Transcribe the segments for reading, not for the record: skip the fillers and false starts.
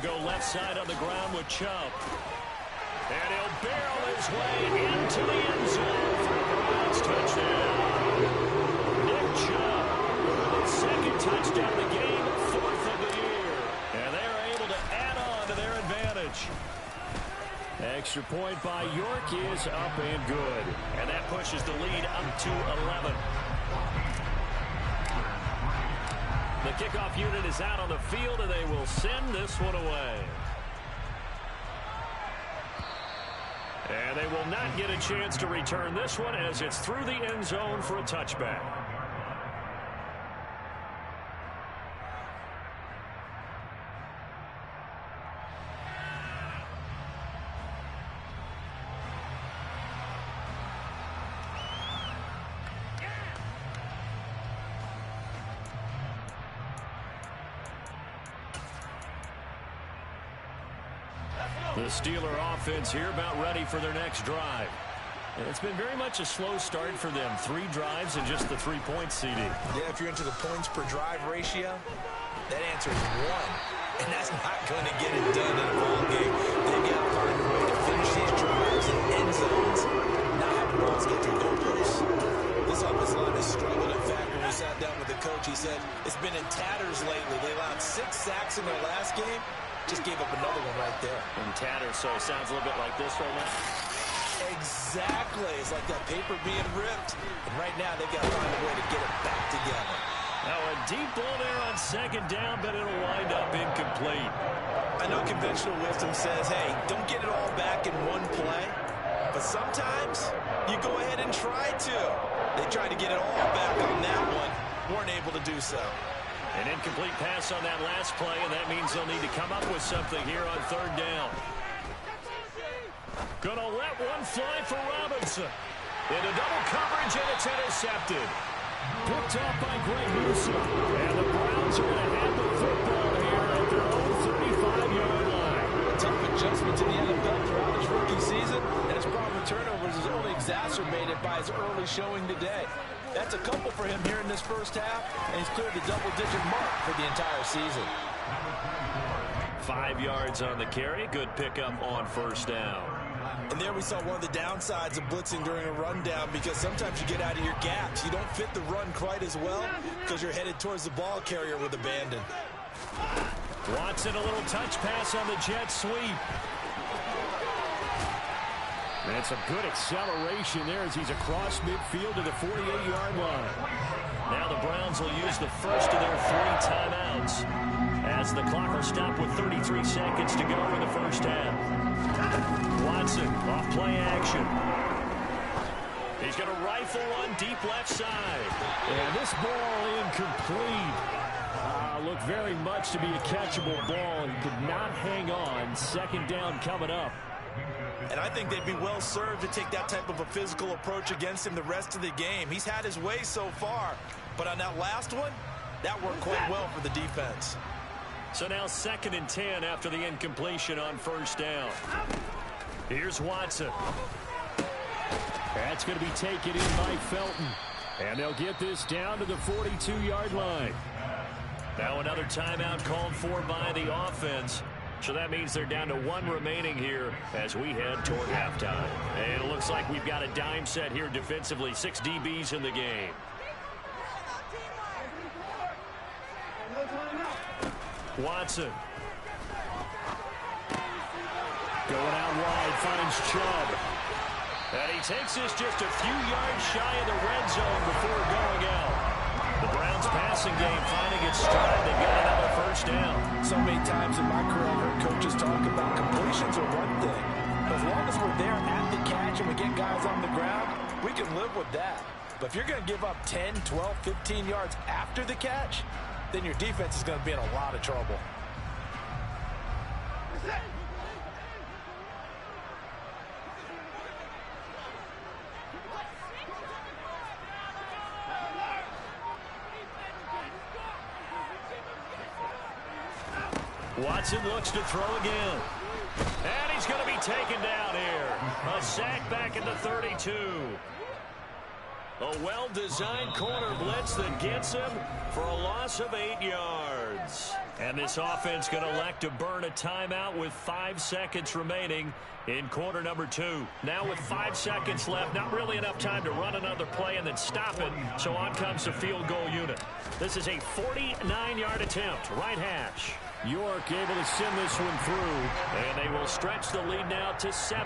He'll go left side on the ground with Chubb. And he'll barrel his way into the end zone for a Browns touchdown. Nick Chubb with his second touchdown of the game, fourth of the year. And they're able to add on to their advantage. Extra point by York is up and good. And that pushes the lead up to 11. The kickoff unit is out on the field, and they will send this one away. And they will not get a chance to return this one as it's through the end zone for a touchback. The Steeler offense here about ready for their next drive. And it's been very much a slow start for them. 3 drives and just the 3 points, CD. Yeah, if you're into the points per drive ratio, that answer is 1. And that's not going to get it done in a ball game. They've got to find a way to finish these drives in end zones, not have the balls get to the goalposts. This offensive line has struggled. In fact, when we sat down with the coach, he said it's been in tatters lately. They allowed 6 sacks in their last game. Just gave up another one right there. And tatters, so it sounds a little bit like this right now. Exactly. It's like that paper being ripped. And right now, they've got to find a way to get it back together. Now a deep ball there on second down, but it'll wind up incomplete. I know conventional wisdom says, hey, don't get it all back in one play. But sometimes you go ahead and try to. They tried to get it all back on that one. Weren't able to do so. An incomplete pass on that last play, and that means they'll need to come up with something here on third down. Gonna let one fly for Robinson. Into double coverage, and it's intercepted. Picked off by Greg Newsome. And the Browns are going to have the football here at their own 35-yard line. Tough adjustment to the NFL throughout his rookie season, and his problem with turnovers is only exacerbated by his early showing today. That's a couple for him here in this first half, and he's cleared the double-digit mark for the entire season. 5 yards on the carry. Good pickup on first down. And there we saw one of the downsides of blitzing during a rundown, because sometimes you get out of your gaps. You don't fit the run quite as well because you're headed towards the ball carrier with abandon. Watson, a little touch pass on the jet sweep. That's a good acceleration there as he's across midfield to the 48-yard line. Now the Browns will use the first of their 3 timeouts as the clock will stop with 33 seconds to go in the first half. Watson off play action. He's going to rifle one deep left side. And this ball incomplete. Looked very much to be a catchable ball. He could not hang on. Second down coming up. And I think they'd be well served to take that type of a physical approach against him the rest of the game. He's had his way so far, but on that last one, that worked quite well for the defense. So now 2nd and 10 after the incompletion on first down. Here's Watson. That's going to be taken in by Felton. And they'll get this down to the 42-yard line. Now another timeout called for by the offense. So that means they're down to 1 remaining here as we head toward halftime. And it looks like we've got a dime set here defensively. 6 DBs in the game. Watson. Going out wide, finds Chubb. And he takes this just a few yards shy of the red zone before going out. The Browns passing game finding its stride. They got another first down. So many times in my career I've heard coaches talk about completions are one thing. But as long as we're there at the catch and we get guys on the ground, we can live with that. But if you're going to give up 10, 12, 15 yards after the catch, then your defense is going to be in a lot of trouble. Watson looks to throw again. And he's going to be taken down here. A sack back at the 32. A well-designed corner blitz that gets him for a loss of 8 yards. And this offense going to elect to burn a timeout with 5 seconds remaining in quarter number 2. Now with 5 seconds left, not really enough time to run another play and then stop it. So on comes the field goal unit. This is a 49-yard attempt, right hash. York able to send this one through. And they will stretch the lead now to 17-3.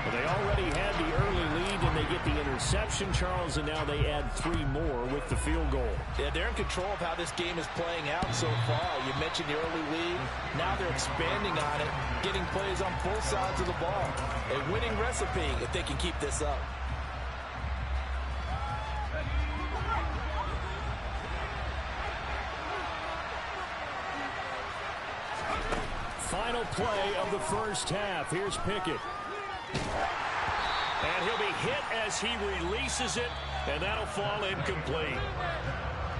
Well, they already had the early lead, and they get the interception, Charles, and now they add 3 more with the field goal. Yeah, they're in control of how this game is playing out so far. You mentioned the early lead. Now they're expanding on it, getting plays on both sides of the ball. A winning recipe if they can keep this up. Final play of the first half. Here's Pickett. And he'll be hit as he releases it, and that'll fall incomplete.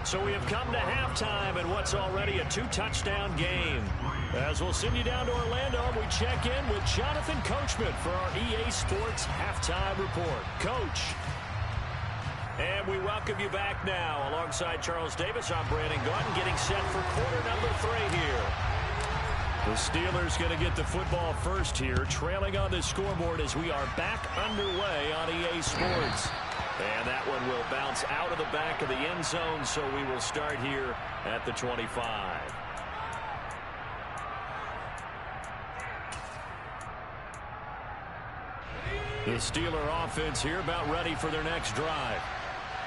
So we have come to halftime in what's already a 2-touchdown game. As we'll send you down to Orlando, we check in with Jonathan Coachman for our EA Sports Halftime Report. Coach. And we welcome you back now. Alongside Charles Davis, I'm Brandon Gaudin, getting set for quarter number 3 here. The Steelers going to get the football first here, trailing on the scoreboard as we are back underway on EA Sports. And that one will bounce out of the back of the end zone, so we will start here at the 25. The Steeler offense here about ready for their next drive.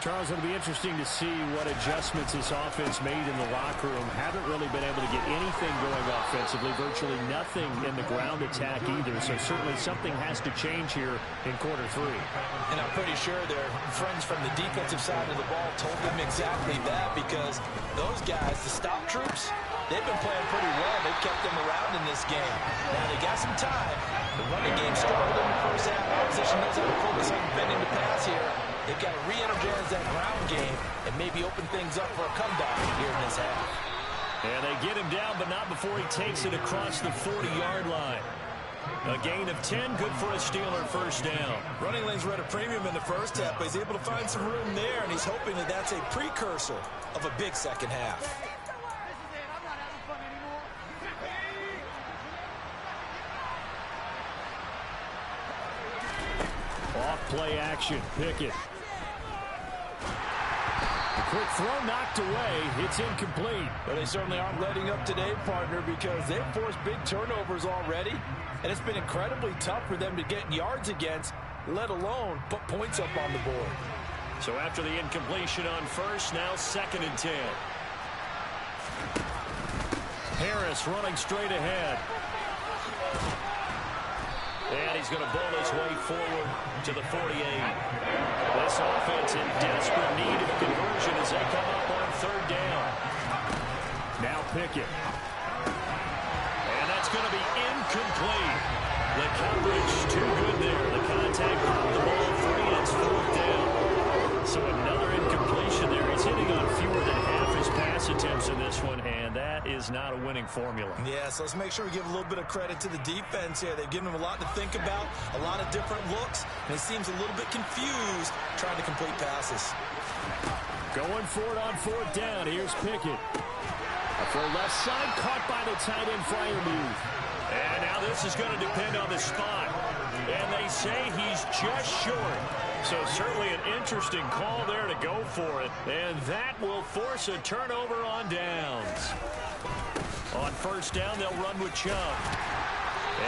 Charles, it'll be interesting to see what adjustments this offense made in the locker room. Haven't really been able to get anything going offensively, virtually nothing in the ground attack either. So certainly something has to change here in quarter 3. And I'm pretty sure their friends from the defensive side of the ball told them exactly that, because those guys, the stop troops, they've been playing pretty well. They've kept them around in this game. Now they got some time. The running game struggled in the first half. Opposition knows how to focus on defending the pass here. They've got to re-energize that ground game and maybe open things up for a comeback here in this half. And they get him down, but not before he takes it across the 40-yard line. A gain of 10, good for a Steeler first down. Running lanes were at a premium in the first half, but he's able to find some room there, and he's hoping that that's a precursor of a big second half. Off play action, Pickett. The quick throw knocked away. It's incomplete. But they certainly aren't letting up today, partner, because they've forced big turnovers already. And it's been incredibly tough for them to get yards against, let alone put points up on the board. So after the incompletion on first, now 2nd and 10. Harris running straight ahead. And he's going to bowl his way forward to the 48. This offense in desperate need of a conversion as they come up on 3rd down. Now Pickett. And that's going to be incomplete. The coverage too good there. The contact on the ball free, and it's 4th down. So another incompletion there. He's hitting on fewer than half his pass attempts in this one, and that is not a winning formula. Yeah, so let's make sure we give a little bit of credit to the defense here. They've given him a lot to think about, a lot of different looks, and he seems a little bit confused trying to complete passes. Going for it on 4th down. Here's Pickett. A throw left side, caught by the tight end Freiermuth. And now this is going to depend on the spot. And they say he's just short. So certainly an interesting call there to go for it. And that will force a turnover on downs. On 1st down, they'll run with Chubb.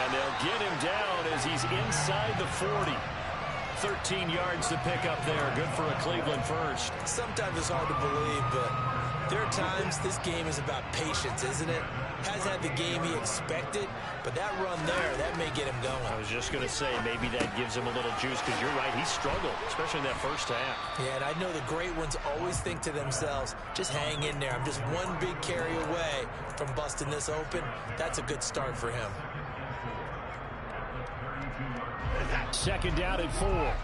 And they'll get him down as he's inside the 40. 13 yards to pick up there. Good for a Cleveland first. Sometimes it's hard to believe, but there are times this game is about patience, isn't it? Hasn't had the game he expected, but that run there, that may get him going. I was just going to say, maybe that gives him a little juice, because you're right, he struggled, especially in that first half. Yeah, and I know the great ones always think to themselves, just hang in there. I'm just one big carry away from busting this open. That's a good start for him. 2nd down and 4.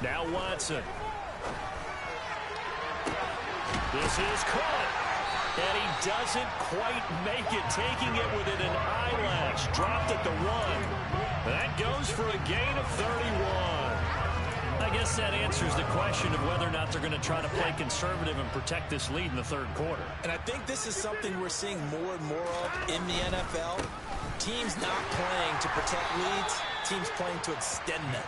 Now Watson. This is caught. And he doesn't quite make it, taking it within an eyelash. Dropped at the 1. That goes for a gain of 31. I guess that answers the question of whether or not they're going to try to play conservative and protect this lead in the third quarter. And I think this is something we're seeing more and more of in the NFL. Teams not playing to protect leads, teams playing to extend them.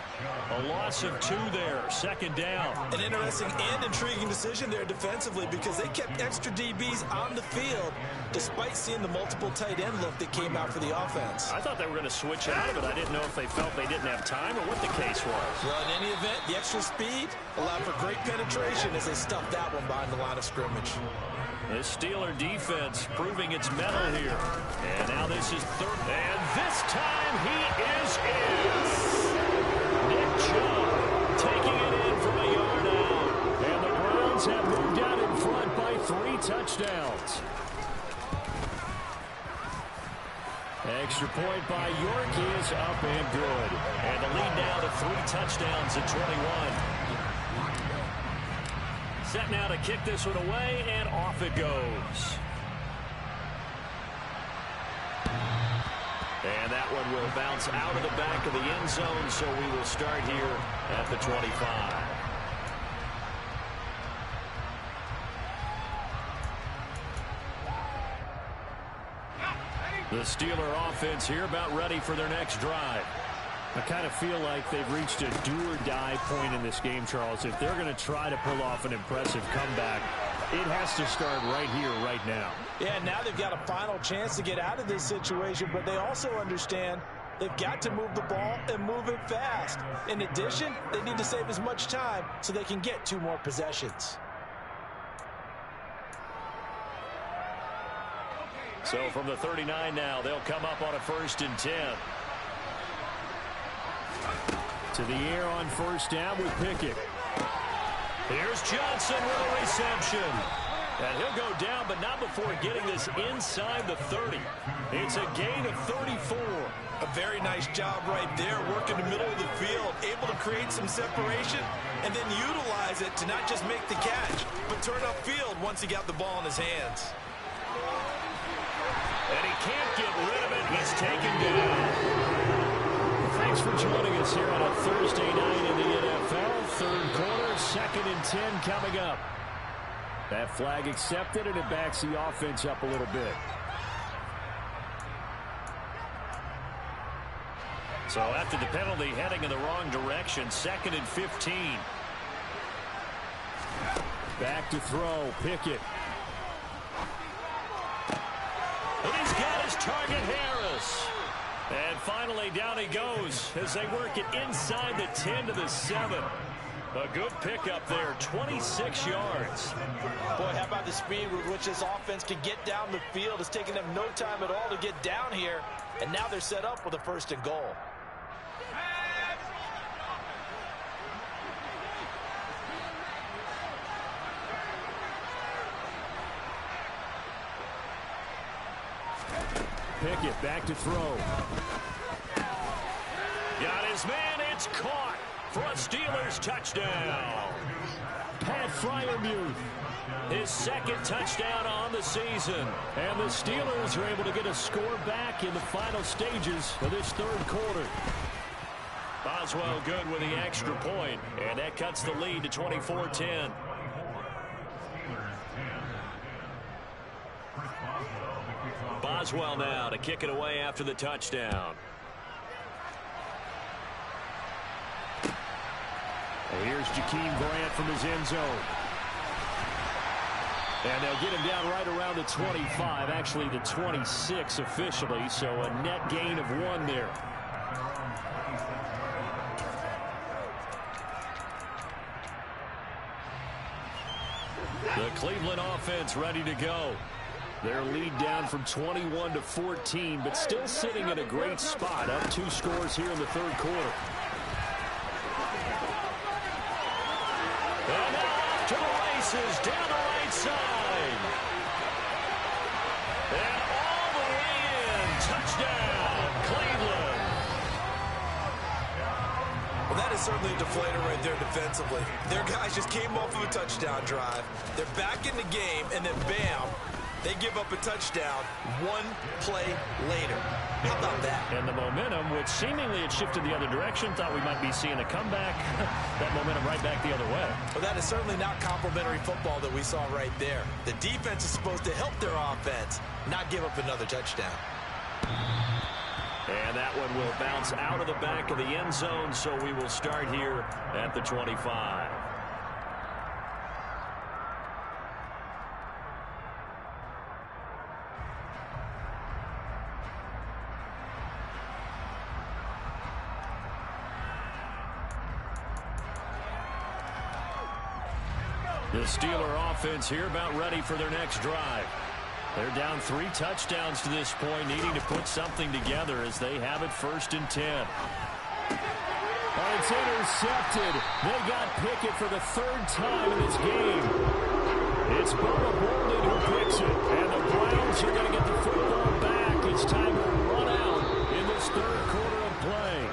A loss of 2 there, second down. An interesting and intriguing decision there defensively because they kept extra DBs on the field despite seeing the multiple tight end look that came out for the offense. I thought they were going to switch out of it. I didn't know if they felt they didn't have time or what the case was. Well, in any event, the extra speed allowed for great penetration as they stuffed that one behind the line of scrimmage. The Steeler defense proving its mettle here. And now this is third. And this time he is in. Nick Chubb taking it in from a yard out. And the Browns have moved out in front by 3 touchdowns. Extra point by York is up and good. And the lead now to 3 touchdowns at 21. Set now to kick this one away, and off it goes. And that one will bounce out of the back of the end zone, so we will start here at the 25. The Steeler offense here about ready for their next drive. I kind of feel like they've reached a do-or-die point in this game, Charles. If they're going to try to pull off an impressive comeback, it has to start right here, right now. Yeah, now they've got a final chance to get out of this situation, but they also understand they've got to move the ball and move it fast. In addition, they need to save as much time so they can get 2 more possessions. So from the 39 now, they'll come up on a 1st and 10. To the air on 1st down with Pickett. Here's Johnson with a reception. And he'll go down, but not before getting this inside the 30. It's a gain of 34. A very nice job right there, working the middle of the field, able to create some separation, and then utilize it to not just make the catch, but turn upfield once he got the ball in his hands. And he can't get rid of it. He's taken down. Thanks for joining us here on a Thursday night in the NFL. Third quarter, 2nd and 10 coming up. That flag accepted, and it backs the offense up a little bit. So after the penalty, heading in the wrong direction, 2nd and 15. Back to throw, Pickett. And he's got his target, Harris. And finally, down he goes as they work it inside the 10 to the 7. A good pickup there, 26 yards. Boy, how about the speed with which this offense can get down the field? It's taken them no time at all to get down here, and now they're set up with a 1st and goal. Pickett back to throw. Got his man, it's caught for a Steelers touchdown. Pat Freiermuth, his 2nd touchdown on the season. And the Steelers are able to get a score back in the final stages of this 3rd quarter. Boswell good with the extra point, and that cuts the lead to 24-10. Boswell now to kick it away after the touchdown. And here's Jakeem Grant from his end zone. And they'll get him down right around the 25, actually the 26 officially, so a net gain of 1 there. The Cleveland offense ready to go. Their lead down from 21 to 14, but still sitting in a great spot, up 2 scores here in the 3rd quarter. And now off to the races, down the right side. And all the way in, touchdown, Cleveland. Well, that is certainly a deflator right there defensively. Their guys just came off of a touchdown drive. They're back in the game, and then bam, They give up a touchdown one play later. How about that? And the momentum, which seemingly had shifted the other direction, thought we might be seeing a comeback. That momentum right back the other way. Well, that is certainly not complimentary football that we saw right there. The defense is supposed to help their offense, not give up another touchdown. And that one will bounce out of the back of the end zone, so we will start here at the 25. The Steeler offense here about ready for their next drive. They're down 3 touchdowns to this point, needing to put something together as they have it 1st and 10. Oh, it's intercepted. They got Pickett for the 3rd time in this game. It's Bubba Bolden who picks it, and the Browns are going to get the football back. It's time to run out in this 3rd quarter of play.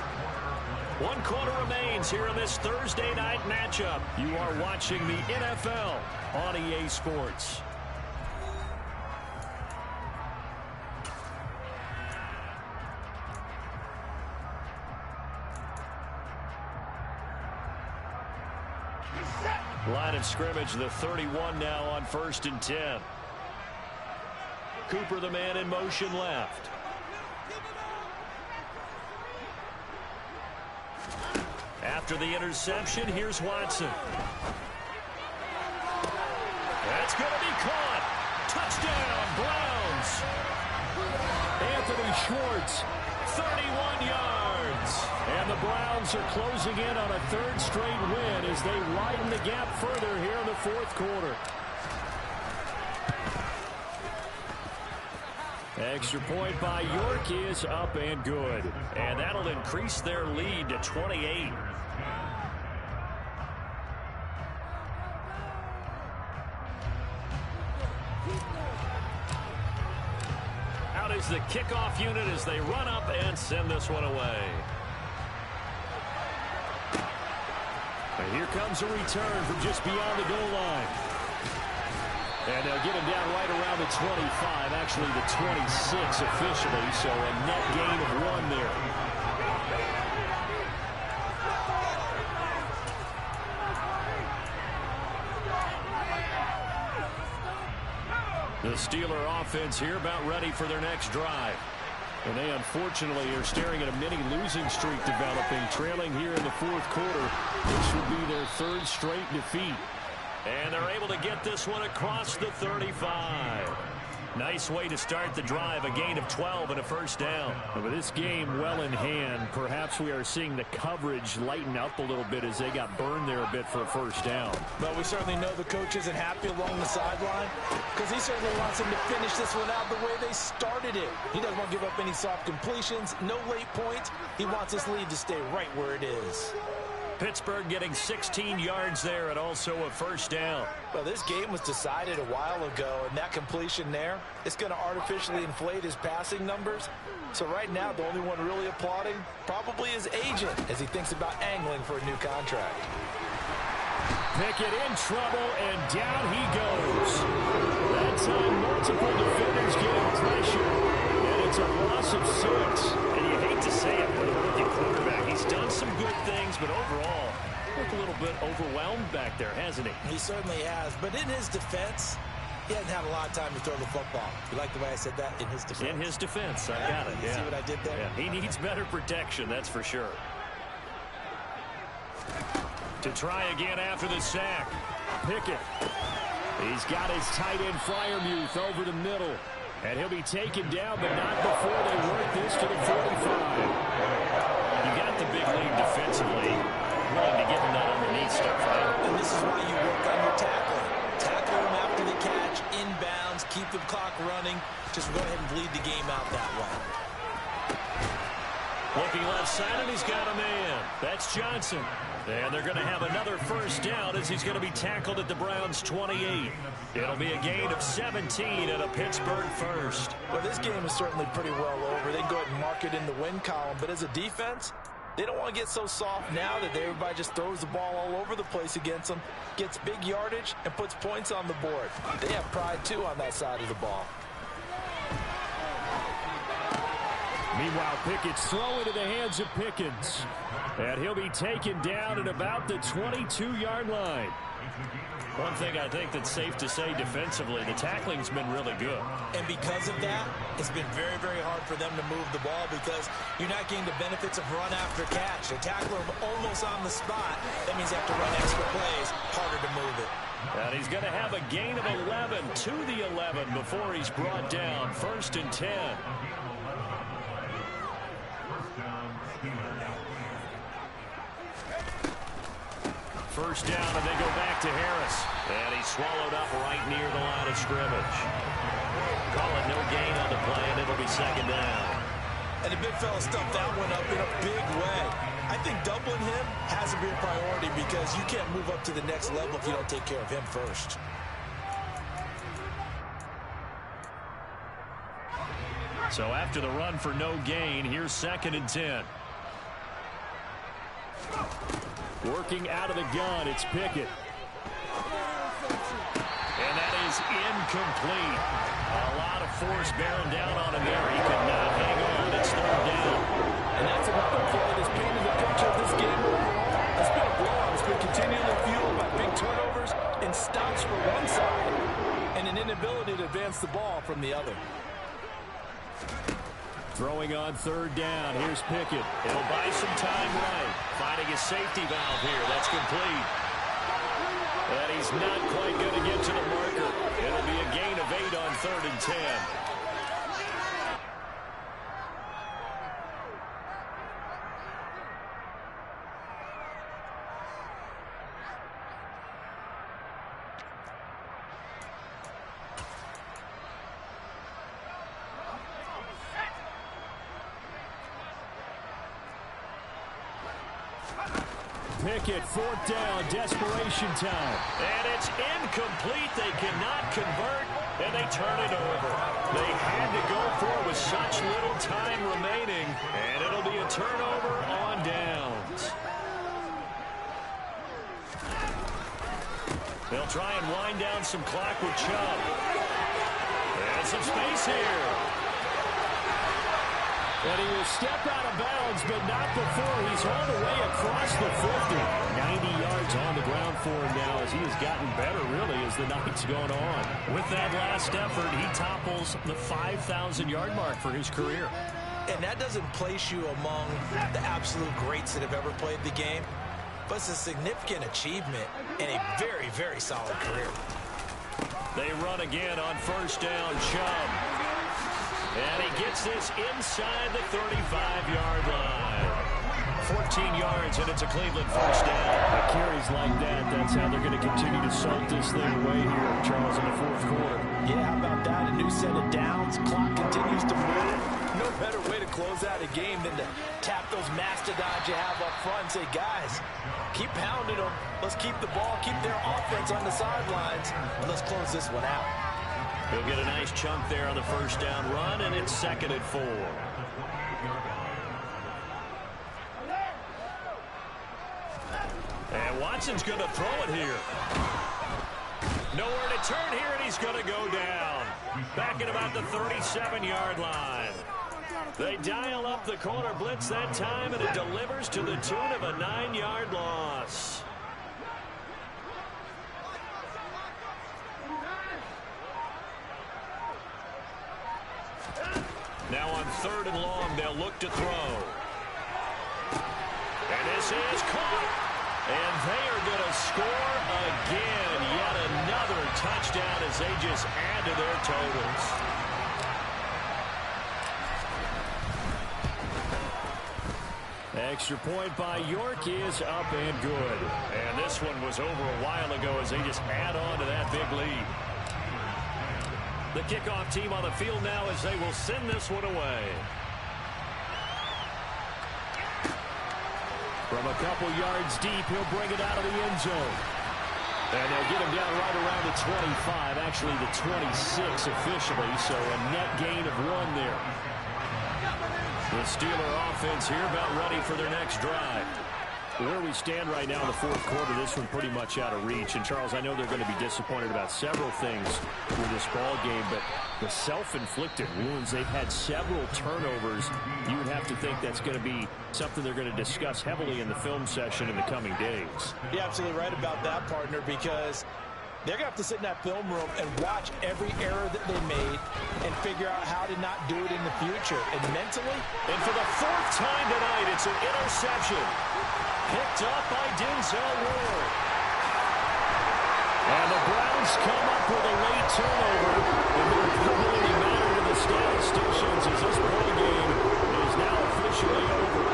1 quarter remains here in this Thursday night matchup. You are watching the NFL on EA Sports. Line of scrimmage, the 31 now on 1st and 10. Cooper, the man in motion left. After the interception, here's Watson. That's going to be caught. Touchdown, Browns. Anthony Schwartz, 31 yards. And the Browns are closing in on a 3rd straight win as they widen the gap further here in the 4th quarter. Extra point by York is up and good. And that'll increase their lead to 28. Out is the kickoff unit as they run up and send this one away. And here comes a return from just beyond the goal line. And they'll get him down right around the 25, actually the 26 officially, so a net gain of 1 there. The Steeler offense here about ready for their next drive. And they unfortunately are staring at a mini losing streak developing, trailing here in the 4th quarter. This would be their 3rd straight defeat. And they're able to get this one across the 35. Nice way to start the drive, a gain of 12 and a 1st down. And with this game well in hand, perhaps we are seeing the coverage lighten up a little bit as they got burned there a bit for a 1st down. But we certainly know the coach isn't happy along the sideline because he certainly wants them to finish this one out the way they started it. He doesn't want to give up any soft completions, no late points. He wants this lead to stay right where it is. Pittsburgh getting 16 yards there and also a 1st down. Well, this game was decided a while ago, and that completion there is going to artificially inflate his passing numbers. So right now, the only one really applauding probably his agent as he thinks about angling for a new contract. Pickett in trouble, and down he goes. That time, multiple defenders getting pressure, and it's a loss of 6. And you hate to say it, but a rookie quarterback, he's done some good things, but overall, looked a little bit overwhelmed back there, hasn't he? He certainly has, but in his defense, he hasn't had a lot of time to throw the football. You like the way I said that? In his defense? In his defense, I got it, You see what I did there? Yeah, he needs better protection, that's for sure. To try again after the sack. Pickett. He's got his tight end Freiermuth over the middle. And he'll be taken down, but not before they work this to the 45. You got the big lead defensively. Willing to give him that underneath stuff, right? And this is why you work on your tackling. Tackle him after the catch, inbounds, keep the clock running. Just go ahead and bleed the game out that way. Looking left side, and he's got a man. That's Johnson. And they're going to have another 1st down as he's going to be tackled at the Browns' 28. It'll be a gain of 17 and a Pittsburgh 1st. Well, this game is certainly pretty well over. They can go ahead and mark it in the win column. But as a defense, They don't want to get so soft now that everybody just throws the ball all over the place against them, gets big yardage, and puts points on the board. They have pride, too, on that side of the ball. Meanwhile, Pickett's throw into the hands of Pickens. And he'll be taken down at about the 22-yard line. One thing I think that's safe to say defensively, the tackling's been really good. And because of that, it's been very, very hard for them to move the ball because you're not getting the benefits of run after catch. They tackle him almost on the spot. That means they have to run extra plays, harder to move it. And he's going to have a gain of 11 to the 11 before he's brought down. 1st and 10. First down, and they go back to Harris. And he's swallowed up right near the line of scrimmage. Call it no gain on the play, and it'll be 2nd down. And the big fella stuffed that one up in a big way. I think doubling him has to be a priority because you can't move up to the next level if you don't take care of him first. So after the run for no gain, here's 2nd and 10. Working out of the gun, it's Pickett. And that is incomplete. A lot of force bearing down on him there. He could not hang on. It's 3rd down. And that's another play that's painted the picture of this game overall. It's been a blowout. It's been continually fueled by big turnovers and stops for one side and an inability to advance the ball from the other. Throwing on 3rd down. Here's Pickett. He'll buy some time right. Finding his safety valve here. That's complete. And he's not quite going to get to the marker. It'll be a gain of 8 on 3rd and 10. Pickett, 4th down, desperation time. And it's incomplete. They cannot convert, and they turn it over. They had to go for it with such little time remaining, and it'll be a turnover on downs. They'll try and wind down some clock with Chubb. And some space here. And he will step out of bounds, but not before he's hauled away across the 50. 90 yards on the ground for him now as he has gotten better, really, as the night's gone on. With that last effort, he topples the 5,000-yard mark for his career. And that doesn't place you among the absolute greats that have ever played the game, but it's a significant achievement and a very, very solid career. They run again on 1st down, Chubb. And he gets this inside the 35-yard line. 14 yards, and it's a Cleveland 1st down. With carries like that, that's how they're going to continue to salt this thing away here, Charles, in the 4th quarter. Yeah, how about that? A new set of downs. Clock continues to move. No better way to close out a game than to tap those mastodons you have up front and say, guys, keep pounding them. Let's keep the ball, keep their offense on the sidelines, and let's close this one out. He'll get a nice chunk there on the 1st down run, and it's 2nd and 4. And Watson's going to throw it here. Nowhere to turn here, and he's going to go down. Back at about the 37-yard line. They dial up the corner blitz that time, and it delivers to the tune of a 9-yard loss. Now on 3rd and long, they'll look to throw. And this is caught. And they are going to score again. Yet another touchdown as they just add to their totals. Extra point by York is up and good. And this one was over a while ago as they just add on to that big lead. The kickoff team on the field now as they will send this one away. From a couple yards deep, he'll bring it out of the end zone. And they'll get him down right around the 25, actually the 26 officially, so a net gain of 1 there. The Steeler offense here about ready for their next drive. Where we stand right now in the fourth quarter, this one pretty much out of reach. And, Charles, I know they're going to be disappointed about several things with this ball game, but the self-inflicted wounds, they've had several turnovers. You would have to think that's going to be something they're going to discuss heavily in the film session in the coming days. You're absolutely right about that, partner, because they're going to have to sit in that film room and watch every error that they made and figure out how to not do it in the future. And mentally, and for the fourth time tonight, it's an interception. Picked up by Denzel Ward. And the Browns come up with a late turnover. And it will probably matter to the statisticians as this ball game is now officially over.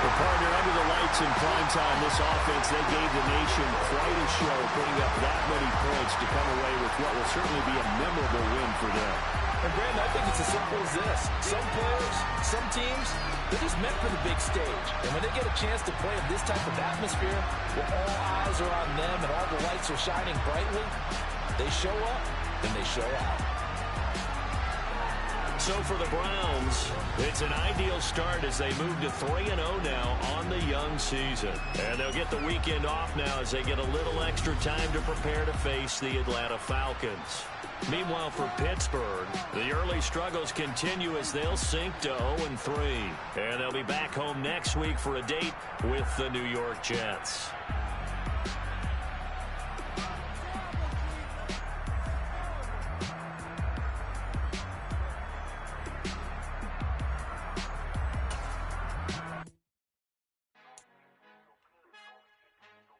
The partner under the lights in primetime, this offense, they gave the nation quite a show, putting up that many points to come away with what will certainly be a memorable win for them. And, Brandon, I think it's as simple as this. Some players, some teams, they're just meant for the big stage. And when they get a chance to play in this type of atmosphere, where all eyes are on them and all the lights are shining brightly, they show up and they show out. So for the Browns, it's an ideal start as they move to 3-0 now on the young season. And they'll get the weekend off now as they get a little extra time to prepare to face the Atlanta Falcons. Meanwhile, for Pittsburgh, the early struggles continue as they'll sink to 0-3. And they'll be back home next week for a date with the New York Jets.